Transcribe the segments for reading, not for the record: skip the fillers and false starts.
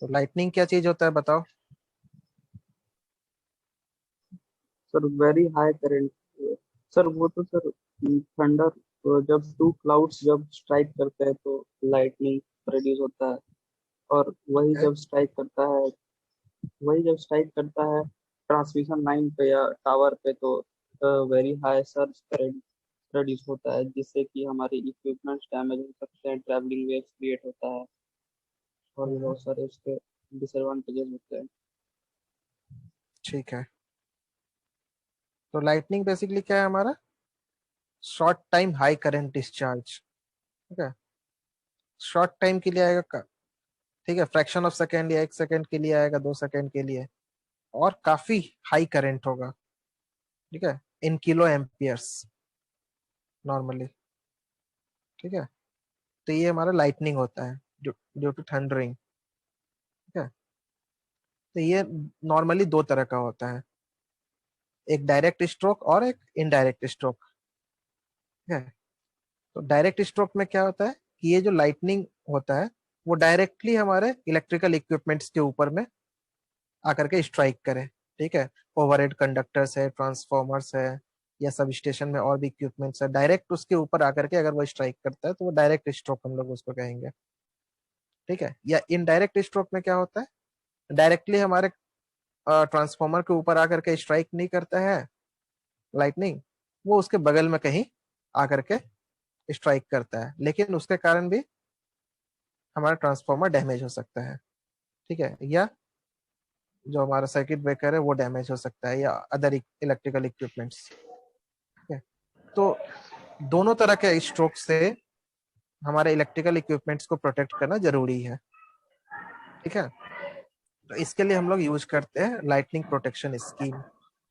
तो लाइटनिंग क्या चीज होता है बताओ। Sir very high current. Sir वो तो सर थंडर, जब टू क्लाउड्स जब स्ट्राइक करते हैं तो लाइटनिंग प्रोड्यूस होता है। और वही है? जब स्ट्राइक करता है, वही जब स्ट्राइक करता है ट्रांसमिशन लाइन पे या टावर पे, तो very high surge current produce होता है, जिससे कि हमारे इक्विपमेंट्स डैमेज हो सकते हैं, ट्रैवलिंग वेव्स क्रिएट होता है, और भी हम्म, बहुत सारे उसके डिसएडवांटेजेस होते हैं। ठीक है। तो लाइटनिंग बेसिकली क्या है हमारा, short time high current discharge. ठीक है, शॉर्ट टाइम के लिए आएगा ठीक है, फ्रैक्शन ऑफ सेकेंड या 1 सेकेंड के लिए आएगा, 2 सेकेंड के लिए, और काफी हाई करंट होगा। ठीक है, इन किलो एम्पियर्स नॉर्मली। ठीक है, तो ये हमारा लाइटनिंग होता है ड्यू टू थंडरिंग। ठीक है, तो ये नॉर्मली दो तरह का होता है, एक डायरेक्ट स्ट्रोक और एक इनडायरेक्ट स्ट्रोक। ठीक है, तो डायरेक्ट स्ट्रोक में क्या होता है कि ये जो लाइटनिंग होता है वो डायरेक्टली हमारे इलेक्ट्रिकल इक्विपमेंट्स के ऊपर में आकर के स्ट्राइक करे। ठीक है, ओवरहेड कंडक्टर्स है, ट्रांसफॉर्मर्स है, या सब स्टेशन में और भी इक्विपमेंट्स है, डायरेक्ट उसके ऊपर आकर के अगर वो स्ट्राइक करता है तो वो डायरेक्ट स्ट्रोक हम लोग उसको कहेंगे। ठीक है, या इनडायरेक्ट स्ट्रोक में क्या होता है, डायरेक्टली हमारे ट्रांसफॉर्मर के ऊपर आकर के स्ट्राइक नहीं करता है लाइटनिंग, वो उसके बगल में कहीं आकर के स्ट्राइक करता है, लेकिन उसके कारण भी हमारा ट्रांसफॉर्मर डैमेज हो सकता है। ठीक है, या जो हमारा सर्किट ब्रेकर है वो डैमेज हो सकता है, या अदर इलेक्ट्रिकल इक्विपमेंट्स। ठीक है, तो दोनों तरह के स्ट्रोक से हमारे इलेक्ट्रिकल इक्विपमेंट्स को प्रोटेक्ट करना जरूरी है। ठीक है, तो इसके लिए हम लोग यूज करते हैं लाइटनिंग प्रोटेक्शन स्कीम,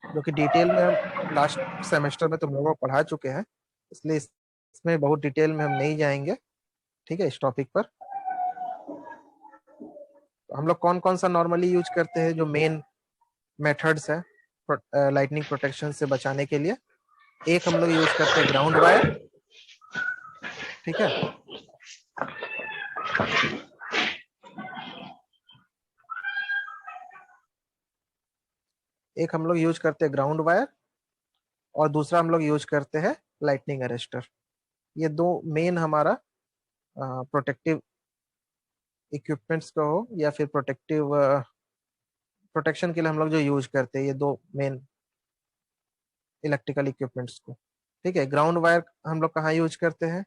जो कि डिटेल में हम लास्ट सेमेस्टर में तुम लोगों को पढ़ा चुके हैं, इसलिए इसमें बहुत डिटेल में हम नहीं जाएंगे। ठीक है, इस टॉपिक पर तो हम लोग कौन कौन सा नॉर्मली यूज करते हैं, जो मेन मेथड्स है लाइटनिंग प्रोटेक्शन से बचाने के लिए। एक हम लोग यूज करते हैं ग्राउंड वायर। ठीक है, एक हम लोग यूज करते हैं ग्राउंड वायर, और दूसरा हम लोग यूज करते हैं लाइटनिंग अरेस्टर। ये दो मेन हमारा प्रोटेक्टिव इक्विपमेंट्स का हो या फिर प्रोटेक्टिव प्रोटेक्शन के लिए हम लोग जो यूज करते हैं, ये दो मेन इलेक्ट्रिकल इक्विपमेंट्स को। ठीक है, ग्राउंड वायर हम लोग कहाँ यूज करते हैं,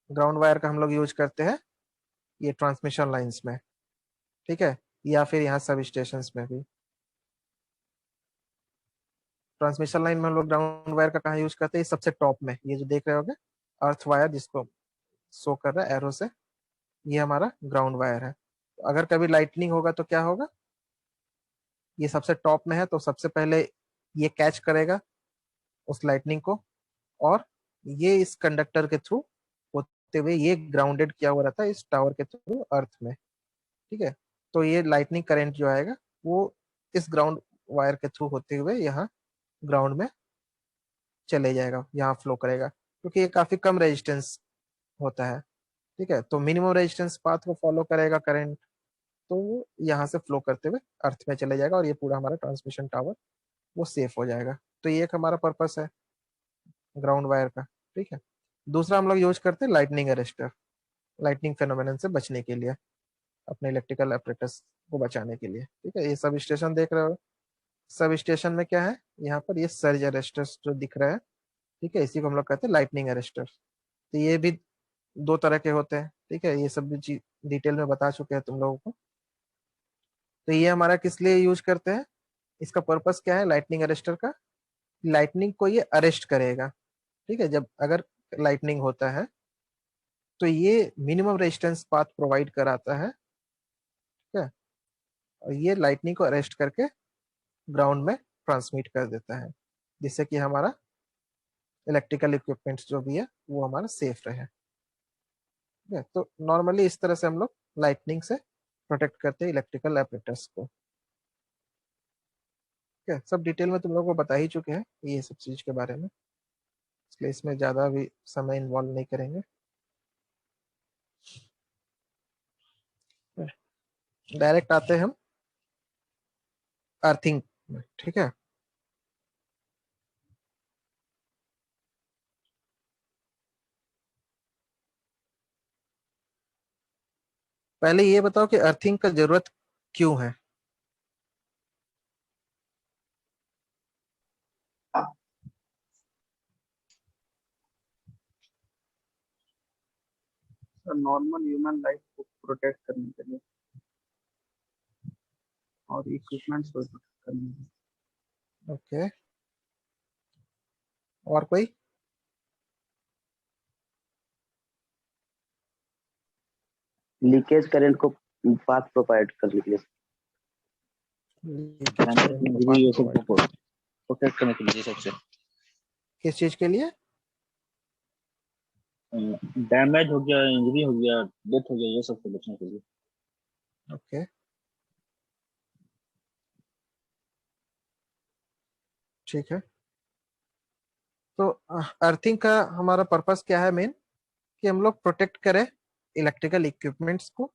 ग्राउंड वायर का हम लोग यूज करते हैं ये ट्रांसमिशन लाइंस में। ठीक है, या फिर यहाँ सब स्टेशन में भी। ट्रांसमिशन लाइन में हम लोग ग्राउंड वायर का कहाँ यूज करते हैं, सबसे टॉप में ये जो देख रहे होगे अर्थ वायर, जिसको शो कर रहा है एरो से, ये हमारा ग्राउंड वायर है। तो अगर कभी लाइटनिंग होगा तो क्या होगा, ये सबसे टॉप में है तो सबसे पहले ये कैच करेगा उस लाइटनिंग को, और ये इस कंडक्टर के थ्रू होते हुए ये ग्राउंडेड किया हुआ रहता है इस टावर के थ्रू अर्थ में। ठीक है, तो ये लाइटनिंग करंट जो आएगा वो इस ग्राउंड वायर के थ्रू होते हुए यहाँ ग्राउंड में चले जाएगा, यहाँ फ्लो करेगा, क्योंकि ये काफी कम रेजिस्टेंस होता है। ठीक है, तो मिनिमम रेजिस्टेंस पाथ को फॉलो करेगा करंट, तो वो यहाँ से फ्लो करते हुए अर्थ में चले जाएगा, और ये पूरा हमारा ट्रांसमिशन टावर वो सेफ हो जाएगा। तो ये एक हमारा पर्पस है ग्राउंड वायर का। ठीक है, दूसरा हम लोग यूज करते हैं लाइटनिंग अरेस्टर, लाइटनिंग फेनोमेनन से बचने के लिए, अपने इलेक्ट्रिकल अपरेटस को बचाने के लिए। ठीक है, ये सब स्टेशन देख रहे हो, सब स्टेशन में क्या है, यहाँ पर ये सर्ज अरेस्टर्स जो दिख रहा है। ठीक है, इसी को हम लोग कहते हैं लाइटनिंग अरेस्टर। तो ये भी दो तरह के होते हैं। ठीक है, ये सब भी चीज डिटेल में बता चुके हैं तुम लोगों को। तो ये हमारा किस लिए यूज करते हैं, इसका पर्पस क्या है लाइटनिंग अरेस्टर का, लाइटनिंग को ये अरेस्ट करेगा। ठीक है, जब अगर लाइटनिंग होता है तो ये मिनिमम रेजिस्टेंस पाथ प्रोवाइड कराता है। ठीक है, और ये लाइटनिंग को अरेस्ट करके ग्राउंड में ट्रांसमिट कर देता है, जिससे कि हमारा इलेक्ट्रिकल इक्विपमेंट्स जो भी है वो हमारा सेफ रहे। ठीक है, तो नॉर्मली इस तरह से हम लोग लाइटनिंग से प्रोटेक्ट करते हैं इलेक्ट्रिकल एपरेटर्स को। ठीक है, सब डिटेल में तुम लोगों को बता ही चुके हैं ये सब चीज के बारे में, इसलिए इसमें ज्यादा भी समय इन्वॉल्व नहीं करेंगे। डायरेक्ट आते हैं हम अर्थिंग में, ठीक है। पहले ये बताओ कि अर्थिंग का जरूरत क्यों है। नॉर्मल ह्यूमन लाइफ को प्रोटेक्ट करने के लिए और इक्विपमेंट्स को प्रोटेक्ट करने के लिए। ओके, और कोई। लीकेज करंट को पाथ प्रोवाइड करने के लिए, लीकेज करंट को पाथ इंजरी प्रोवाइड को कर, प्रोटेक्ट करने के लिए सबसे। किस चीज के लिए। डैमेज हो गया, इंजरी हो गया, डेथ हो गया, ये सब से बचने के लिए। ओके, ठीक है। तो अर्थिंग का हमारा पर्पस क्या है मेन, कि हम लोग प्रोटेक्ट करें इलेक्ट्रिकल इक्विपमेंट्स को।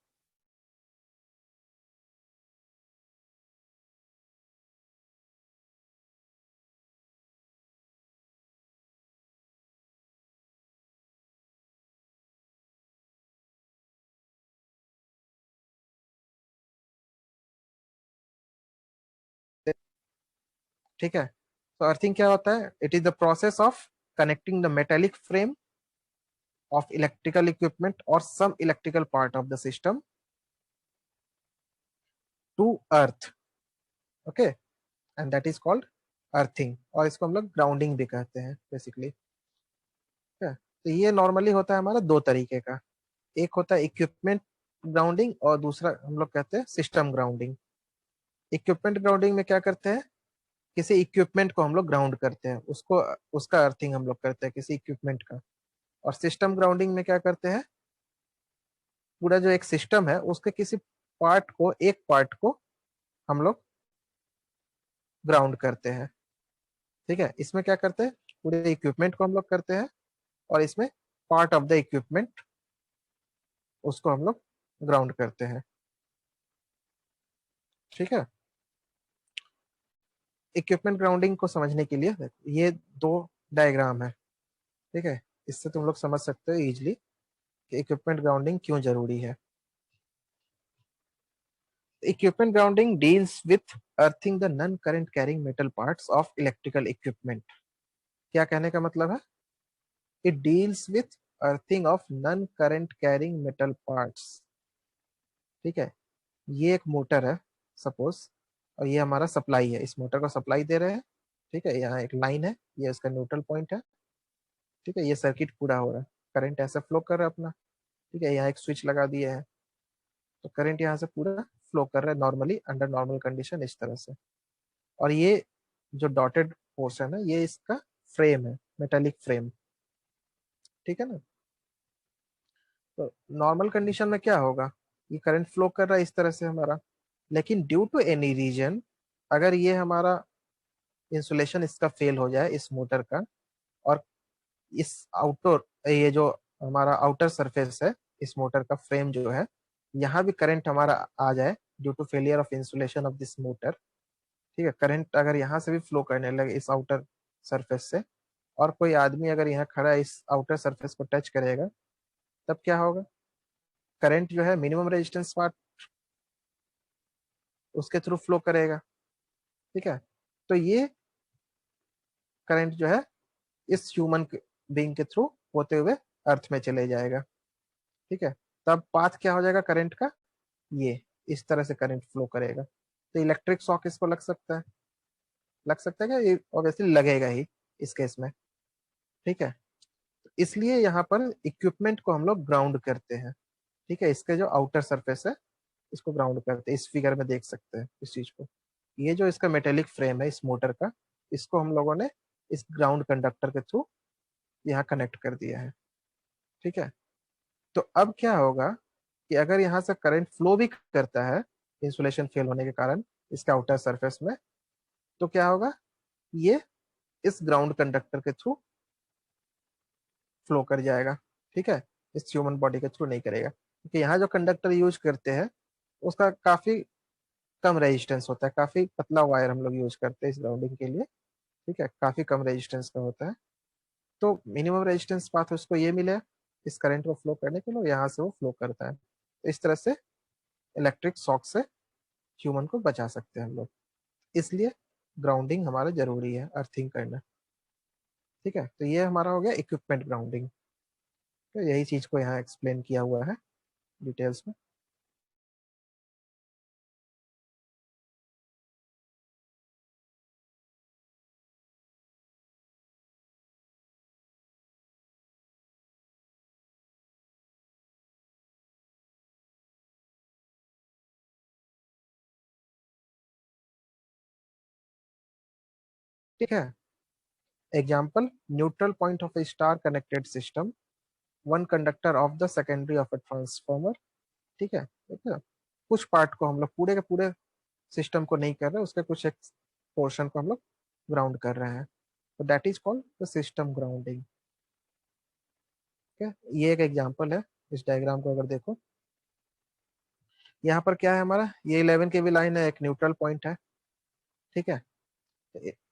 ठीक है, तो अर्थिंग क्या होता है, it is the process of connecting the metallic frame of electrical equipment or some electrical part of the system to earth. Okay, and that is called earthing, और इसको हम लोग ग्राउंडिंग भी कहते हैं बेसिकली। ठीक है, तो ये नॉर्मली होता है हमारा दो तरीके का, एक होता है इक्विपमेंट ग्राउंडिंग और दूसरा हम लोग कहते हैं सिस्टम ग्राउंडिंग। इक्विपमेंट ग्राउंडिंग में क्या करते हैं, किसी इक्विपमेंट को हम लोग ग्राउंड करते हैं, उसको उसका अर्थिंग हम लोग करते हैं किसी इक्विपमेंट का। और सिस्टम ग्राउंडिंग में क्या करते हैं, पूरा जो एक सिस्टम है उसके किसी पार्ट को, एक पार्ट को हम लोग ग्राउंड करते हैं। ठीक है, इसमें क्या करते हैं, पूरे इक्विपमेंट को हम लोग करते हैं, और इसमें पार्ट ऑफ द इक्विपमेंट उसको हम लोग ग्राउंड करते हैं। ठीक है, इक्विपमेंट ग्राउंडिंग को समझने के लिए ये दो डायग्राम है। ठीक है, इससे तुम लोग समझ सकते हो इजिली कि इक्विपमेंट ग्राउंडिंग क्यों जरूरी है। Equipment grounding deals with earthing the non current carrying metal parts of electrical equipment. क्या कहने का मतलब है, it deals with earthing of non current carrying metal parts. ठीक है, ये एक मोटर है सपोज, और ये हमारा सप्लाई है, इस मोटर को सप्लाई दे रहे हैं। ठीक है, यहाँ एक लाइन है, ये इसका न्यूट्रल पॉइंट है। ठीक है, ये सर्किट पूरा हो रहा है, करंट ऐसे फ्लो कर रहा है अपना। ठीक है, यहाँ एक स्विच लगा दिया है, तो करंट यहाँ से पूरा फ्लो कर रहा है नॉर्मली, अंडर नॉर्मल कंडीशन इस तरह से। और ये जो डॉटेड पोर्शन है ये इसका फ्रेम है, मेटेलिक फ्रेम। ठीक है ना, तो नॉर्मल कंडीशन में क्या होगा, ये करंट फ्लो कर रहा है इस तरह से हमारा, लेकिन ड्यू टू एनी रीजन, अगर ये हमारा इंसुलेशन इसका फेल हो जाए इस मोटर का, और इस आउटर, ये जो हमारा आउटर सरफेस है इस मोटर का फ्रेम जो है, यहाँ भी करंट हमारा आ जाए due to failure of insulation of this motor. ठीक है, करंट अगर यहाँ से भी फ्लो करने लगे इस आउटर सरफेस से, और कोई आदमी अगर यहाँ खड़ा इस आउटर सरफेस को टच करेगा, तब क्या होगा, करंट जो है मिनिमम रेजिस्टेंस पार्ट उसके थ्रू फ्लो करेगा। ठीक है, तो ये करंट जो है इस ह्यूमन बीइंग के थ्रू होते हुए अर्थ में चले जाएगा। ठीक है, तब पाथ क्या हो जाएगा करंट का, ये इस तरह से करंट फ्लो करेगा, तो इलेक्ट्रिक शॉक इसको लग सकता है, लग सकता है क्या, ये ऑब्वियसली लगेगा ही इस केस में। ठीक है, इसलिए यहाँ पर इक्विपमेंट को हम लोग ग्राउंड करते हैं। ठीक है, इसके जो आउटर सरफेस है इसको ग्राउंड करते हैं, इस फिगर में देख सकते हैं इस चीज को। ये जो इसका मेटेलिक फ्रेम है इस मोटर का, इसको हम लोगों ने इस ग्राउंड कंडक्टर के थ्रू यहाँ कनेक्ट कर दिया है। ठीक है, तो अब क्या होगा कि अगर यहाँ से करंट फ्लो भी करता है इंसुलेशन फेल होने के कारण इसके आउटर सरफेस में, तो क्या होगा, ये इस ग्राउंड कंडक्टर के थ्रू फ्लो कर जाएगा। ठीक है, इस ह्यूमन बॉडी के थ्रू नहीं करेगा, क्योंकि यहाँ जो कंडक्टर यूज करते हैं उसका काफी कम रेजिस्टेंस होता है, काफी पतला वायर हम लोग यूज करते हैं इस ग्राउंडिंग के लिए। ठीक है, काफी कम रेजिस्टेंस का होता है। तो मिनिमम रेजिस्टेंस पाथ उसको ये मिले इस करंट को फ्लो करने के लिए, यहाँ से वो फ्लो करता है। तो इस तरह से इलेक्ट्रिक शॉक से ह्यूमन को बचा सकते हैं हम लोग। इसलिए ग्राउंडिंग हमारा जरूरी है, अर्थिंग करना। ठीक है, तो ये हमारा हो गया इक्विपमेंट ग्राउंडिंग। तो यही चीज को यहाँ एक्सप्लेन किया हुआ है डिटेल्स में। ठीक है, example, neutral point of A star connected system, one conductor of the secondary of A transformer. ठीक है, ठीक है, कुछ पार्ट को हम लोग पूरे के पूरे सिस्टम को नहीं कर रहे, उसके कुछ एक पोर्शन को हम लोग ग्राउंड कर रहे हैं, तो that is called the system grounding. ठीक है, ये एक एग्जांपल है। इस डायग्राम को अगर देखो, यहाँ पर क्या है हमारा, ये 11 केवी लाइन है, एक न्यूट्रल पॉइंट है। ठीक है,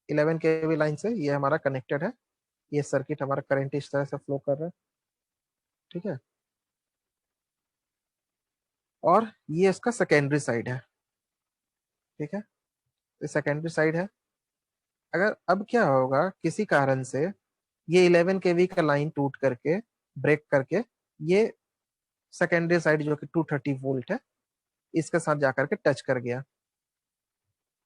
11 केवी लाइन से ये हमारा कनेक्टेड है, ये सर्किट हमारा करंट इस तरह से फ्लो कर रहा है। ठीक है, और ये इसका सेकेंडरी साइड है। ठीक है, ये सेकेंडरी साइड है। अगर अब क्या होगा, किसी कारण से ये 11 केवी का लाइन टूट करके, ब्रेक करके, ये सेकेंडरी साइड जो कि 230 वोल्ट है, इसके साथ जाकर के टच कर गया।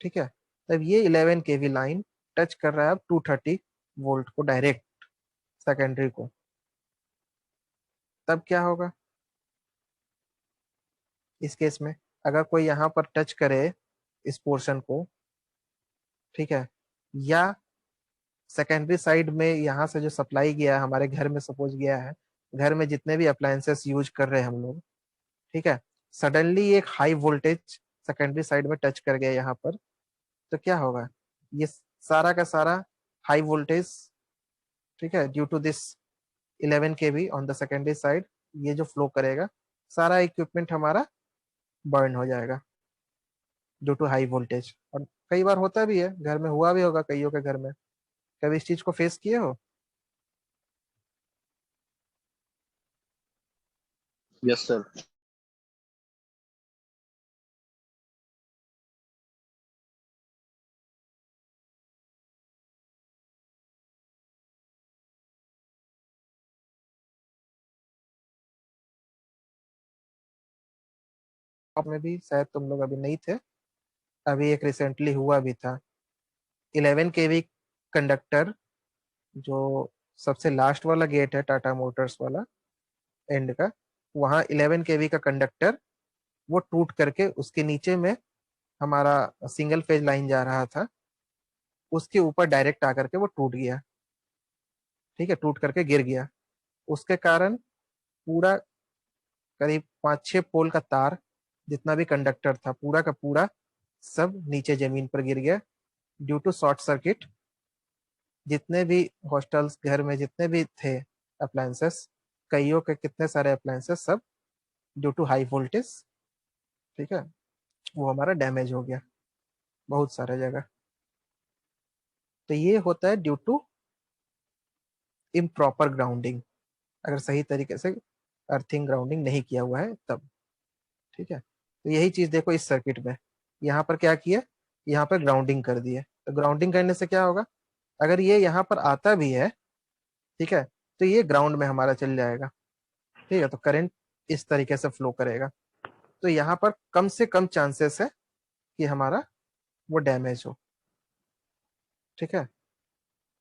ठीक है, तब ये 11 केवी लाइन टच कर रहा है अब 230 वोल्ट को डायरेक्ट, सेकेंडरी को। तब क्या होगा इस केस में, अगर कोई यहाँ पर टच करे इस पोर्शन को, ठीक है, या सेकेंडरी साइड में यहाँ से जो सप्लाई गया है हमारे घर में, सपोज गया है, घर में जितने भी अप्लायंसेस यूज कर रहे हैं हम लोग, ठीक है, सडनली एक हाई वोल्टेज सेकेंडरी साइड में टच कर गया यहाँ पर, तो क्या होगा, ये सारा का सारा हाई वोल्टेज, ठीक है, due to this 11 KV on the secondary side, ये जो फ्लो करेगा, सारा इक्विपमेंट हमारा बर्न हो जाएगा ड्यू टू हाई वोल्टेज। और कई बार होता भी है, घर में हुआ भी होगा कईयों के घर में, कभी इस चीज को फेस किए हो? Yes sir. आप में भी शायद तुम लोग अभी नहीं थे, अभी एक रिसेंटली हुआ भी था। 11 केवी कंडक्टर, जो सबसे लास्ट वाला गेट है टाटा मोटर्स वाला एंड का, वहाँ 11 केवी का कंडक्टर वो टूट करके, उसके नीचे में हमारा सिंगल फेज लाइन जा रहा था, उसके ऊपर डायरेक्ट आकर के वो टूट गया। ठीक है, टूट करके गिर गया। उसके कारण पूरा करीब 5-6 पोल का तार, जितना भी कंडक्टर था पूरा का पूरा, सब नीचे जमीन पर गिर गया ड्यू टू शॉर्ट सर्किट। जितने भी हॉस्टल्स घर में जितने भी थे अप्लायंसेस, कईयों के कितने सारे अप्लायंसेस, सब ड्यू टू हाई वोल्टेज, ठीक है, वो हमारा डैमेज हो गया बहुत सारे जगह। तो ये होता है ड्यू टू इम्प्रॉपर ग्राउंडिंग, अगर सही तरीके से अर्थिंग ग्राउंडिंग नहीं किया हुआ है तब। ठीक है, तो यही चीज देखो इस सर्किट में, यहाँ पर क्या किया, यहाँ पर ग्राउंडिंग कर दिए। तो ग्राउंडिंग करने से क्या होगा, अगर ये यहाँ पर आता भी है, ठीक है, तो ये ग्राउंड में हमारा चल जाएगा। ठीक है, तो करंट इस तरीके से फ्लो करेगा, तो यहाँ पर कम से कम चांसेस है कि हमारा वो डैमेज हो। ठीक है,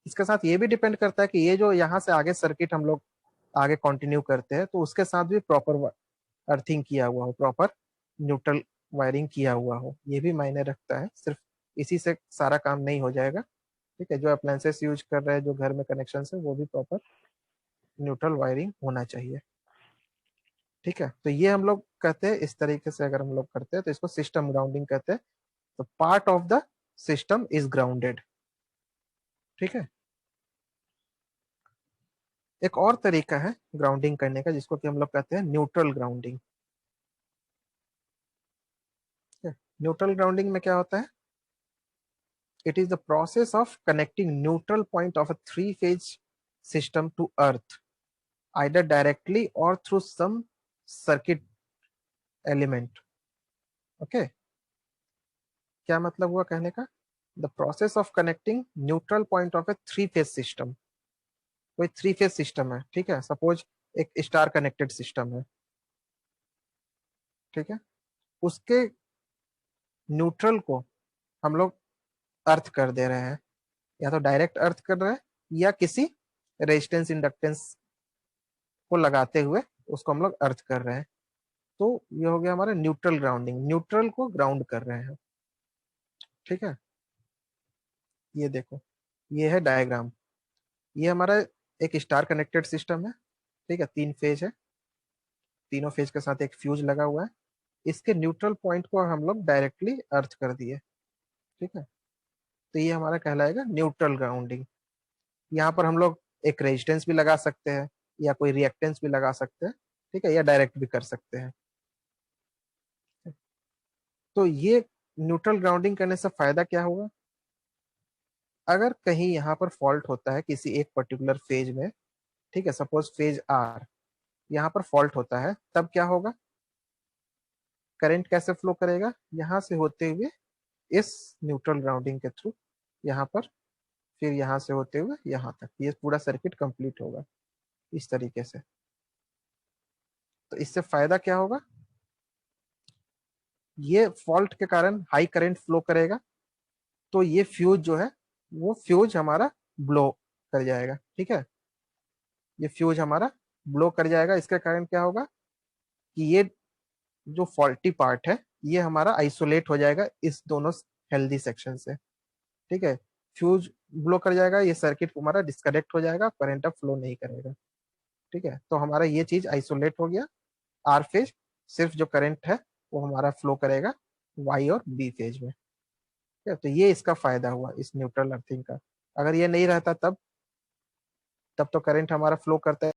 इसके साथ ये भी डिपेंड करता है कि ये जो यहाँ से आगे सर्किट हम लोग आगे कंटिन्यू करते हैं, तो उसके साथ भी प्रॉपर अर्थिंग किया हुआ हो, प्रॉपर न्यूट्रल वायरिंग किया हुआ हो, ये भी मायने रखता है। सिर्फ इसी से सारा काम नहीं हो जाएगा। ठीक है, जो अप्लायंसेस यूज कर रहे हैं, जो घर में कनेक्शन है, वो भी प्रॉपर न्यूट्रल वायरिंग होना चाहिए। ठीक है, तो ये हम लोग कहते हैं, इस तरीके से अगर हम लोग करते हैं तो इसको सिस्टम ग्राउंडिंग कहते हैं। तो part of the system is grounded. ठीक है, एक और तरीका है ग्राउंडिंग करने का, जिसको कि हम लोग कहते हैं न्यूट्रल ग्राउंडिंग। न्यूट्रल ग्राउंडिंग में क्या होता है? It is the process of connecting neutral point of a three phase system to earth, either directly or through some circuit element. Okay, क्या मतलब हुआ कहने का? The process of connecting neutral point of A three phase system. कोई three phase system है, ठीक है, suppose एक स्टार कनेक्टेड सिस्टम है, ठीक है, उसके न्यूट्रल को हम लोग अर्थ कर दे रहे हैं, या तो डायरेक्ट अर्थ कर रहे हैं या किसी रेजिस्टेंस इंडक्टेंस को लगाते हुए उसको हम लोग अर्थ कर रहे हैं। तो ये हो गया हमारा न्यूट्रल ग्राउंडिंग, न्यूट्रल को ग्राउंड कर रहे हैं, ठीक है। ये देखो, ये है डायग्राम, ये हमारा एक स्टार कनेक्टेड सिस्टम है, ठीक है, 3 फेज है, तीनों फेज के साथ एक फ्यूज लगा हुआ है, इसके न्यूट्रल पॉइंट को हम लोग डायरेक्टली अर्थ कर दिए, ठीक है। तो ये हमारा कहलाएगा न्यूट्रल ग्राउंडिंग। यहाँ पर हम लोग एक रेजिस्टेंस भी लगा सकते हैं या कोई रिएक्टेंस भी लगा सकते हैं, ठीक है, या डायरेक्ट भी कर सकते हैं। तो ये न्यूट्रल ग्राउंडिंग करने से फायदा क्या होगा? अगर कहीं यहाँ पर फॉल्ट होता है किसी एक पर्टिकुलर फेज में, ठीक है, सपोज फेज आर, यहाँ पर फॉल्ट होता है, तब क्या होगा? करंट कैसे फ्लो करेगा? यहाँ से होते हुए इस न्यूट्रल ग्राउंडिंग के थ्रू यहाँ पर, फिर यहाँ से होते हुए यहाँ तक, ये पूरा सर्किट कंप्लीट होगा इस तरीके से। तो इससे फायदा क्या होगा? ये फॉल्ट के कारण हाई करंट फ्लो करेगा, तो ये फ्यूज जो है वो फ्यूज हमारा ब्लो कर जाएगा, ठीक है, ये फ्यूज हमारा ब्लो कर जाएगा। इसके कारण क्या होगा कि ये जो फॉल्टी पार्ट है ये हमारा आइसोलेट हो जाएगा इस दोनों हेल्दी सेक्शन से, ठीक है। फ्यूज ब्लो कर जाएगा, ये सर्किट हमारा डिस्कनेक्ट हो जाएगा, करंट अब फ्लो नहीं करेगा, ठीक है। तो हमारा ये चीज आइसोलेट हो गया। आर फेज सिर्फ जो करंट है वो हमारा फ्लो करेगा वाई और बी फेज में, ठीक है। तो ये इसका फायदा हुआ इस न्यूट्रल अर्थिंग का। अगर ये नहीं रहता तब तो करंट हमारा फ्लो करता है